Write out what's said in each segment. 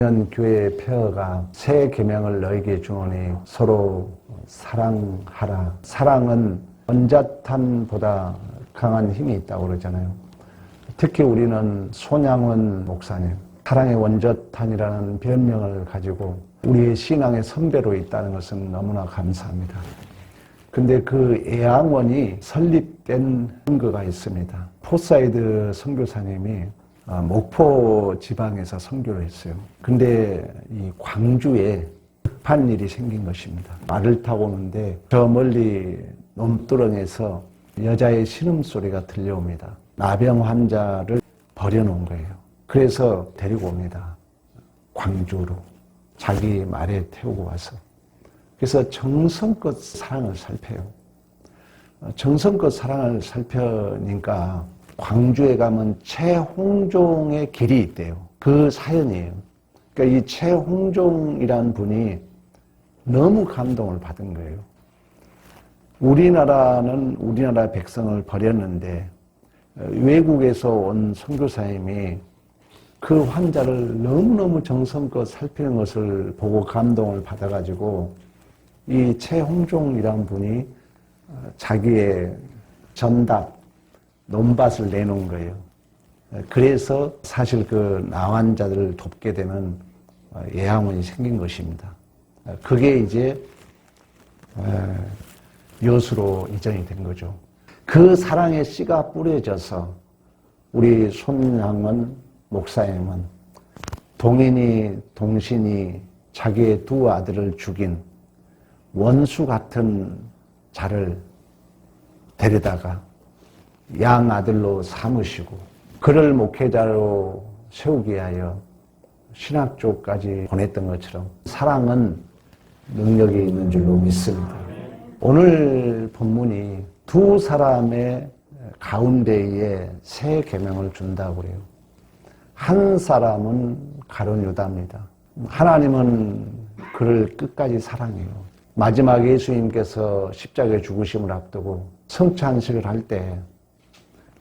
교회의 폐허가 새 계명을 너에게 주노니 서로 사랑하라. 사랑은 원자탄보다 강한 힘이 있다고 그러잖아요. 특히 우리는 손양원 목사님, 사랑의 원자탄이라는 별명을 가지고 우리의 신앙의 선배로 있다는 것은 너무나 감사합니다. 근데 그 애양원이 설립된 근거가 있습니다. 포사이드 선교사님이 목포 지방에서 선교를 했어요. 근데 이 광주에 급한 일이 생긴 것입니다. 말을 타고 오는데 저 멀리 논두렁에서 여자의 신음소리가 들려옵니다. 나병 환자를 버려놓은 거예요. 그래서 데리고 옵니다. 광주로. 자기 말에 태우고 와서. 그래서 정성껏 사랑을 살펴요. 정성껏 사랑을 살펴니까 광주에 가면 최홍종의 길이 있대요. 그 사연이에요. 그러니까 이 최홍종이라는 분이 너무 감동을 받은 거예요. 우리나라는 우리나라 백성을 버렸는데 외국에서 온 선교사님이 그 환자를 너무너무 정성껏 살피는 것을 보고 감동을 받아가지고 이 최홍종이라는 분이 자기의 전답, 논밭을 내놓은 거예요. 그래서 사실 그 나환자들을 돕게 되는 예양원이 생긴 것입니다. 그게 이제 여수로 이전이 된 거죠. 그 사랑의 씨가 뿌려져서 우리 손양원 목사님은 동인이 동신이 자기의 두 아들을 죽인 원수 같은 자를 데려다가 양아들로 삼으시고 그를 목회자로 세우기 위하여 신학교까지 보냈던 것처럼 사랑은 능력이 있는 줄로 믿습니다. 오늘 본문이 두 사람의 가운데에 새 계명을 준다고 그래요. 한 사람은 가룟 유다입니다. 하나님은 그를 끝까지 사랑해요. 마지막 예수님께서 십자가에 죽으심을 앞두고 성찬식을 할 때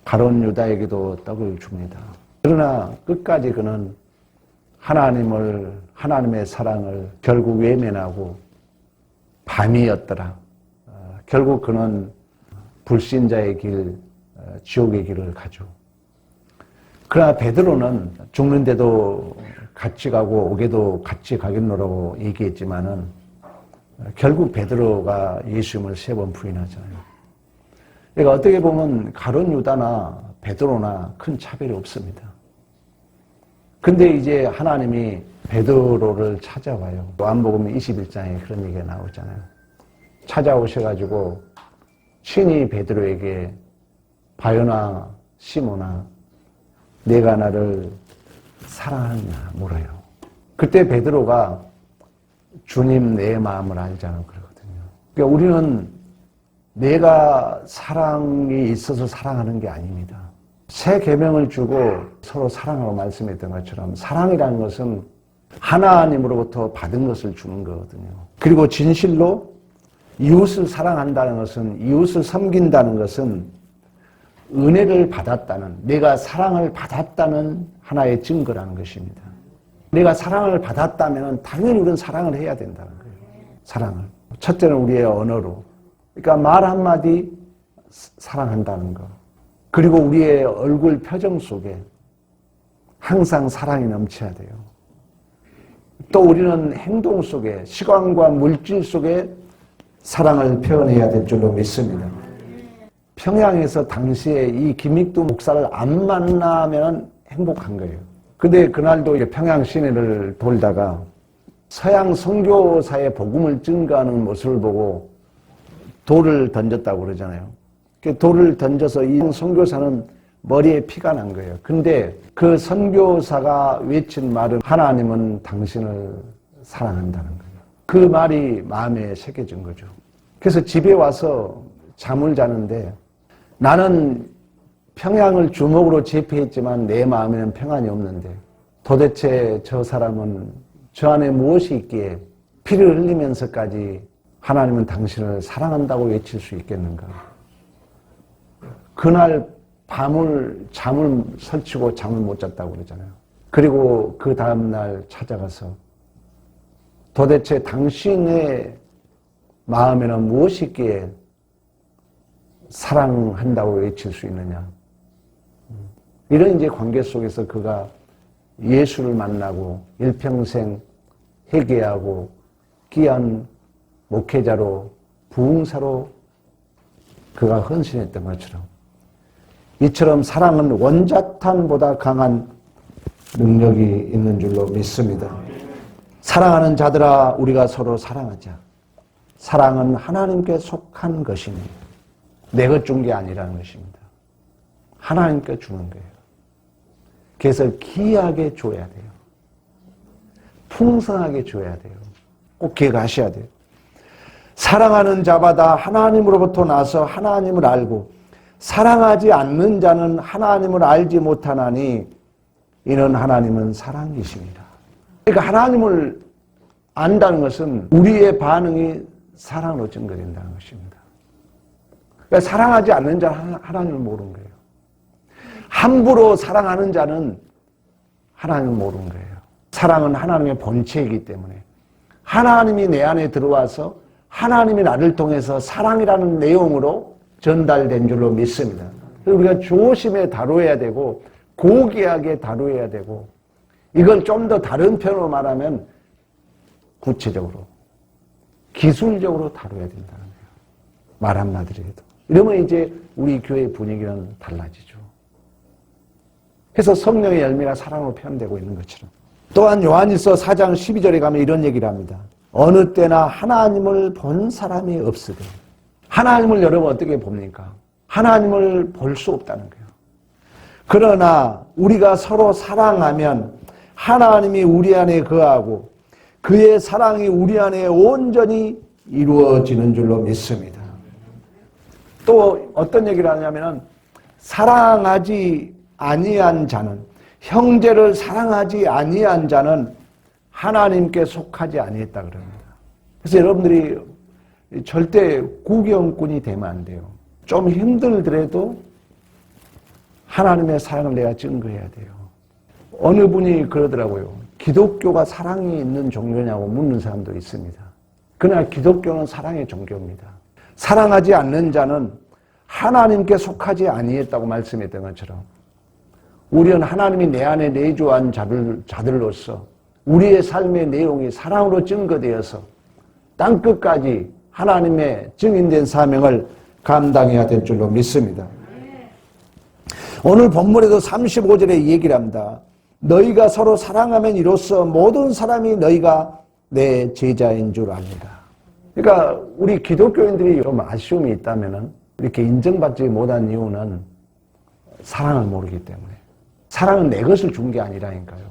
가룟 유다에게도 떡을 줍니다. 그러나 끝까지 그는 하나님의 사랑을 결국 외면하고 밤이었더라. 결국 그는 불신자의 길, 지옥의 길을 가죠. 그러나 베드로는 죽는데도 같이 가고 오게도 같이 가겠노라고 얘기했지만은 결국 베드로가 예수님을 3번 부인하잖아요. 그러니까 어떻게 보면 가룟 유다나 베드로나 큰 차별이 없습니다. 근데 이제 하나님이 베드로를 찾아와요. 요한복음 21장에 그런 얘기가 나오잖아요. 찾아오셔가지고 친히 베드로에게 바요나 시몬아 내가 나를 사랑하느냐 물어요. 그때 베드로가 주님 내 마음을 알잖아요 그러거든요. 그러니까 우리는 내가 사랑이 있어서 사랑하는 게 아닙니다. 새 계명을 주고 서로 사랑하고 말씀했던 것처럼 사랑이라는 것은 하나님으로부터 받은 것을 주는 거거든요. 그리고 진실로 이웃을 사랑한다는 것은, 이웃을 섬긴다는 것은 은혜를 받았다는, 내가 사랑을 받았다는 하나의 증거라는 것입니다. 내가 사랑을 받았다면 당연히 우리는 사랑을 해야 된다는 거예요. 사랑을. 첫째는 우리의 언어로. 그러니까 말 한마디 사랑한다는 거. 그리고 우리의 얼굴 표정 속에 항상 사랑이 넘쳐야 돼요. 또 우리는 행동 속에, 시간과 물질 속에 사랑을 표현해야 될 줄로 믿습니다. 평양에서 당시에 이 김익두 목사를 안 만나면 행복한 거예요. 근데 그날도 평양 시내를 돌다가 서양 선교사의 복음을 증거하는 모습을 보고 돌을 던졌다고 그러잖아요. 돌을 던져서 이 선교사는 머리에 피가 난 거예요. 근데 그 선교사가 외친 말은 하나님은 당신을 사랑한다는 거예요. 그 말이 마음에 새겨진 거죠. 그래서 집에 와서 잠을 자는데 나는 평양을 주먹으로 제패했지만 내 마음에는 평안이 없는데 도대체 저 사람은 저 안에 무엇이 있기에 피를 흘리면서까지 하나님은 당신을 사랑한다고 외칠 수 있겠는가. 그날 잠을 설치고 잠을 못 잤다고 그러잖아요. 그리고 그 다음날 찾아가서 도대체 당신의 마음에는 무엇이 있기에 사랑한다고 외칠 수 있느냐. 이런 이제 관계 속에서 그가 예수를 만나고 일평생 회개하고 귀한 목회자로 부흥사로 그가 헌신했던 것처럼 이처럼 사랑은 원자탄보다 강한 능력이 있는 줄로 믿습니다. 사랑하는 자들아 우리가 서로 사랑하자. 사랑은 하나님께 속한 것이니 내 것 준 게 아니라는 것입니다. 하나님께 주는 거예요. 그래서 귀하게 줘야 돼요. 풍성하게 줘야 돼요. 꼭 기억하셔야 돼요. 사랑하는 자마다 하나님으로부터 나서 하나님을 알고 사랑하지 않는 자는 하나님을 알지 못하나니 이는 하나님은 사랑이십니다. 그러니까 하나님을 안다는 것은 우리의 반응이 사랑으로 증거된다는 것입니다. 그러니까 사랑하지 않는 자는 하나님을 모르는 거예요. 함부로 사랑하는 자는 하나님을 모르는 거예요. 사랑은 하나님의 본체이기 때문에 하나님이 내 안에 들어와서 하나님이 나를 통해서 사랑이라는 내용으로 전달된 줄로 믿습니다. 우리가 조심해 다뤄야 되고 고귀하게 다뤄야 되고 이걸 좀 더 다른 표현으로 말하면 구체적으로 기술적으로 다뤄야 된다는 거예요. 말 한마디로 해도. 이러면 이제 우리 교회 분위기는 달라지죠. 그래서 성령의 열매가 사랑으로 표현되고 있는 것처럼. 또한 요한일서 4장 12절에 가면 이런 얘기를 합니다. 어느 때나 하나님을 본 사람이 없으되. 하나님을 여러분 어떻게 봅니까? 하나님을 볼 수 없다는 거예요. 그러나 우리가 서로 사랑하면 하나님이 우리 안에 거하고 그의 사랑이 우리 안에 온전히 이루어지는 줄로 믿습니다. 또 어떤 얘기를 하냐면 사랑하지 아니한 자는 형제를 사랑하지 아니한 자는 하나님께 속하지 아니했다 그럽니다. 그래서 여러분들이 절대 구경꾼이 되면 안 돼요. 좀 힘들더라도 하나님의 사랑을 내가 증거해야 돼요. 어느 분이 그러더라고요. 기독교가 사랑이 있는 종교냐고 묻는 사람도 있습니다. 그러나 기독교는 사랑의 종교입니다. 사랑하지 않는 자는 하나님께 속하지 아니했다고 말씀했던 것처럼 우리는 하나님이 내 안에 내주한 자들로서 우리의 삶의 내용이 사랑으로 증거되어서 땅끝까지 하나님의 증인된 사명을 감당해야 될 줄로 믿습니다. 오늘 본문에도 35절에 이 얘기를 합니다. 너희가 서로 사랑하면 이로써 모든 사람이 너희가 내 제자인 줄 압니다. 그러니까 우리 기독교인들이 좀 아쉬움이 있다면 이렇게 인정받지 못한 이유는 사랑을 모르기 때문에. 사랑은 내 것을 준 게 아니라니까요.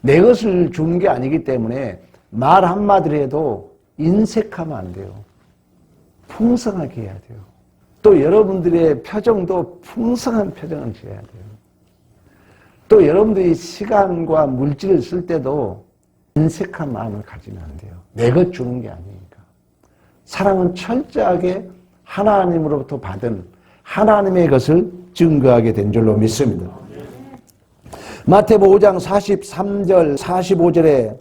내 것을 준 게 아니기 때문에 말 한마디로 해도 인색하면 안 돼요. 풍성하게 해야 돼요. 또 여러분들의 표정도 풍성한 표정을 지어야 돼요. 또 여러분들이 시간과 물질을 쓸 때도 인색한 마음을 가지면 안 돼요. 내 것 주는 게 아니니까. 사랑은 철저하게 하나님으로부터 받은 하나님의 것을 증거하게 된 줄로 믿습니다. 마태복음 5장 43절 45절에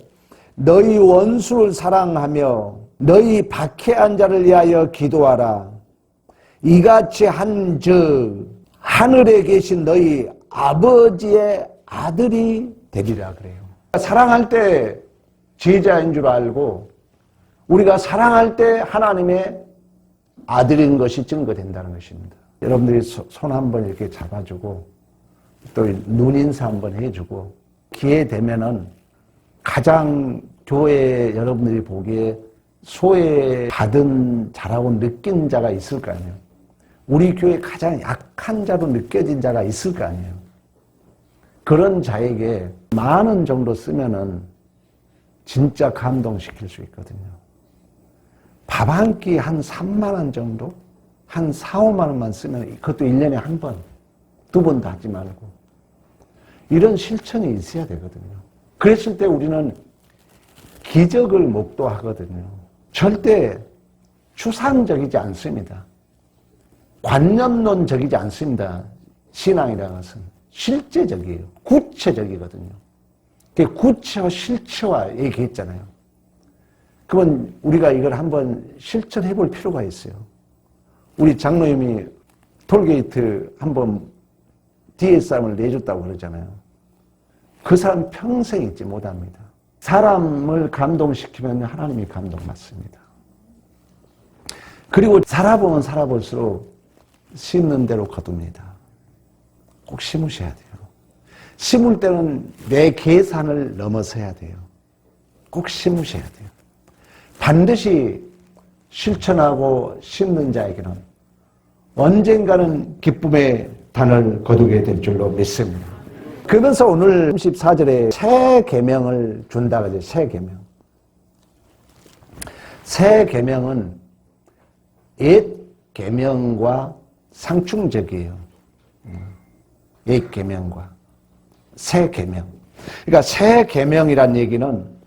너희 원수를 사랑하며 너희 박해한 자를 위하여 기도하라. 이같이 한즉 하늘에 계신 너희 아버지의 아들이 되리라 그래요. 사랑할 때 제자인 줄 알고 우리가 사랑할 때 하나님의 아들인 것이 증거된다는 것입니다. 여러분들이 손 한번 이렇게 잡아주고 또 눈인사 한번 해주고 기회 되면은 가장 교회 여러분들이 보기에 소외받은 자라고 느낀 자가 있을 거 아니에요. 우리 교회 가장 약한 자로 느껴진 자가 있을 거 아니에요. 그런 자에게 10,000원 정도 쓰면은 진짜 감동시킬 수 있거든요. 밥 한 끼 한 30,000원 정도? 한 4-5만 원만 쓰면 그것도 1년에 한 번, 2번도 하지 말고 이런 실천이 있어야 되거든요. 그랬을 때 우리는 기적을 목도하거든요. 절대 추상적이지 않습니다. 관념론적이지 않습니다. 신앙이라는 것은 실제적이에요. 구체적이거든요. 그 구체와 실체와 얘기했잖아요. 그러면 우리가 이걸 한번 실천해 볼 필요가 있어요. 우리 장로님이 톨게이트 한번 DSR을 내줬다고 그러잖아요. 그 사람 평생 잊지 못합니다. 사람을 감동시키면 하나님이 감동받습니다. 그리고 살아보면 살아볼수록 심는 대로 거둡니다. 꼭 심으셔야 돼요. 심을 때는 내 계산을 넘어서야 돼요. 꼭 심으셔야 돼요. 반드시 실천하고 심는 자에게는 언젠가는 기쁨의 단을 거두게 될 줄로 믿습니다. 그러면서 오늘 34절에 새 계명을 준다 그러죠. 새 계명. 새 계명은 옛 계명과 상충적이에요. 옛 계명과 새 계명. 그러니까 새 계명이란 얘기는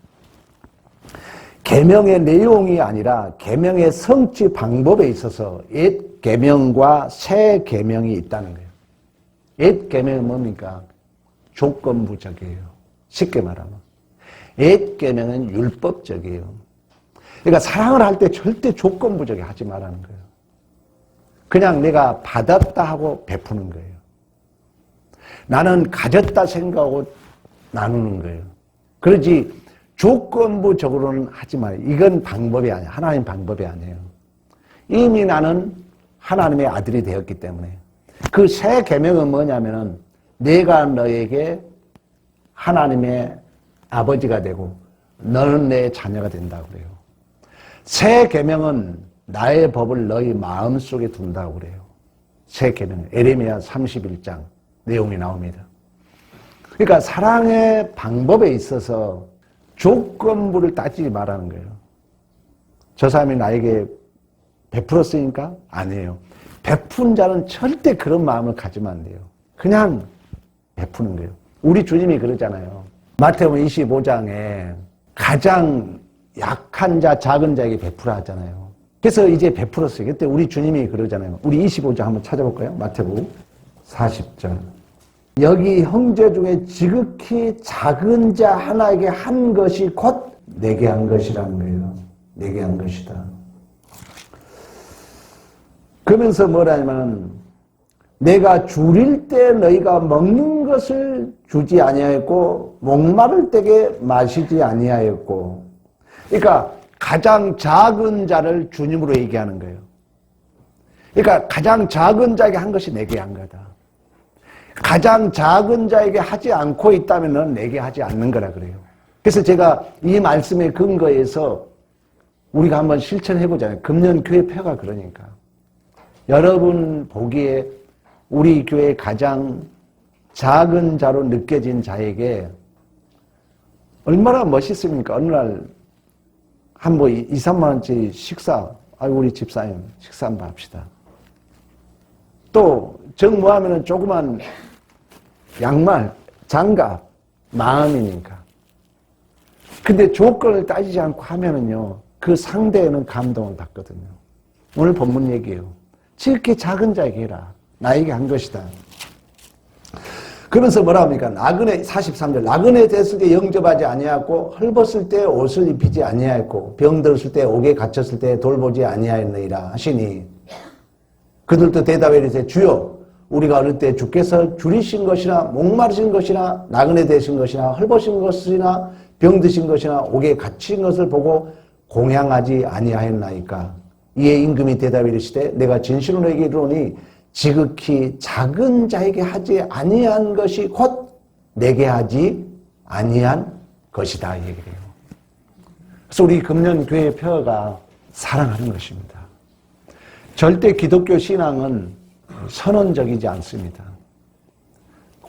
계명의 내용이 아니라 계명의 성취 방법에 있어서 옛 계명과 새 계명이 있다는 거예요. 옛 계명은 뭡니까? 조건부적이에요. 쉽게 말하면. 옛 계명은 율법적이에요. 그러니까 사랑을 할 때 절대 조건부적이 하지 말라는 거예요. 그냥 내가 받았다 하고 베푸는 거예요. 나는 가졌다 생각하고 나누는 거예요. 그러지 조건부적으로는 하지 마요. 이건 방법이 아니에요. 하나님 방법이 아니에요. 이미 나는 하나님의 아들이 되었기 때문에. 그 새 계명은 뭐냐면은 내가 너에게 하나님의 아버지가 되고 너는 내 자녀가 된다고 그래요. 새 계명은 나의 법을 너희 마음속에 둔다고 그래요. 새 계명. 에레미야 31장 내용이 나옵니다. 그러니까 사랑의 방법에 있어서 조건부를 따지지 말라는 거예요. 저 사람이 나에게 베풀었으니까? 아니에요. 베푼 자는 절대 그런 마음을 가지면 안 돼요. 그냥 베푸는 거예요. 우리 주님이 그러잖아요. 마태복음 25장에 가장 약한 자, 작은 자에게 베푸라 하잖아요. 그래서 이제 베풀었어요. 그때 우리 주님이 그러잖아요. 우리 25장 한번 찾아볼까요? 마태복음 40장. 여기 형제 중에 지극히 작은 자 하나에게 한 것이 곧 내게 한 것이라는 거예요. 내게 한 것이다. 그러면서 뭐라냐면 내가 줄일 때 너희가 먹는 것을 주지 아니하였고 목마를 때에 마시지 아니하였고. 그러니까 가장 작은 자를 주님으로 얘기하는 거예요. 그러니까 가장 작은 자에게 한 것이 내게 한 거다. 가장 작은 자에게 하지 않고 있다면 내게 하지 않는 거라 그래요. 그래서 제가 이 말씀의 근거에서 우리가 한번 실천해보잖아요. 금년 교회 표가 그러니까. 여러분 보기에 우리 교회 가장 작은 자로 느껴진 자에게 얼마나 멋있습니까? 어느 날 한 뭐 2, 3만 원짜리 식사, 아이고 우리 집사님 식사 한번 합시다. 또 정모하면은 조그만 양말, 장갑, 마음이니까. 근데 조건을 따지지 않고 하면은요, 그 상대에는 감동을 받거든요. 오늘 본문 얘기예요. 지극히 작은 자에게 해라. 나에게 한 것이다. 그러면서 뭐라 합니까? 나그네 43절. 나그네 됐을 때 영접하지 아니하였고 헐벗을 때 옷을 입히지 아니하였고 병들었을 때 옥에 갇혔을 때 돌보지 아니하였느니라 하시니 그들도 대답해 이르되 주여 우리가 어릴 때 주께서 줄이신 것이나 목마르신 것이나 나그네 되신 것이나 헐벗은 것이나 병드신 것이나 옥에 갇힌 것을 보고 공양하지 아니하였나이까. 이에 임금이 대답해 이르시되 내가 진실로 너에게 이르노니 지극히 작은 자에게 하지 아니한 것이 곧 내게 하지 아니한 것이다 이 얘기를 해요. 그래서 우리 금년 교회 표어가 사랑하는 것입니다. 절대 기독교 신앙은 선언적이지 않습니다.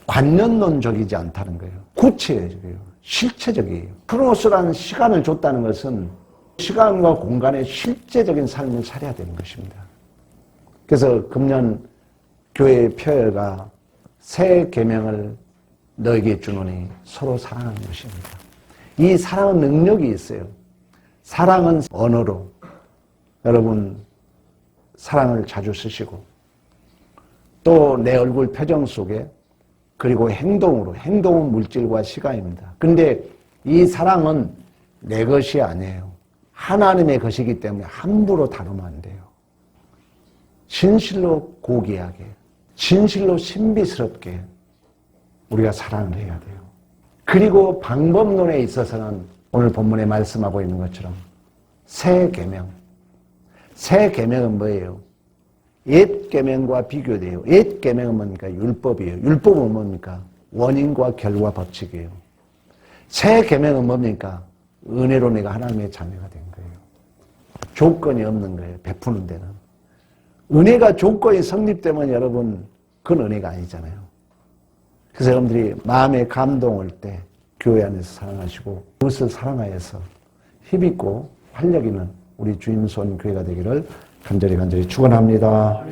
관념론적이지 않다는 거예요. 구체적이에요. 실체적이에요. 크로노스라는 시간을 줬다는 것은 시간과 공간의 실제적인 삶을 살아야 되는 것입니다. 그래서 금년 교회의 표어가 새 계명을 너에게 주노니 서로 사랑하는 것입니다. 이 사랑은 능력이 있어요. 사랑은 언어로 여러분 사랑을 자주 쓰시고 또 내 얼굴 표정 속에 그리고 행동은 물질과 시간입니다. 그런데 이 사랑은 내 것이 아니에요. 하나님의 것이기 때문에 함부로 다루면 안 돼요. 진실로 고귀하게, 진실로 신비스럽게 우리가 사랑을 해야 돼요. 그리고 방법론에 있어서는 오늘 본문에 말씀하고 있는 것처럼 새 계명. 새 계명은 뭐예요? 옛 계명과 비교돼요. 옛 계명은 뭡니까? 율법이에요. 율법은 뭡니까? 원인과 결과 법칙이에요. 새 계명은 뭡니까? 은혜로 내가 하나님의 자녀가 된 거예요. 조건이 없는 거예요. 베푸는 데는. 은혜가 조건이 성립되면 여러분 그건 은혜가 아니잖아요. 그래서 여러분들이 마음에 감동 올 때 교회 안에서 사랑하시고 그것을 사랑하여서 힘있고 활력 있는 우리 주임손 교회가 되기를 간절히 축원합니다.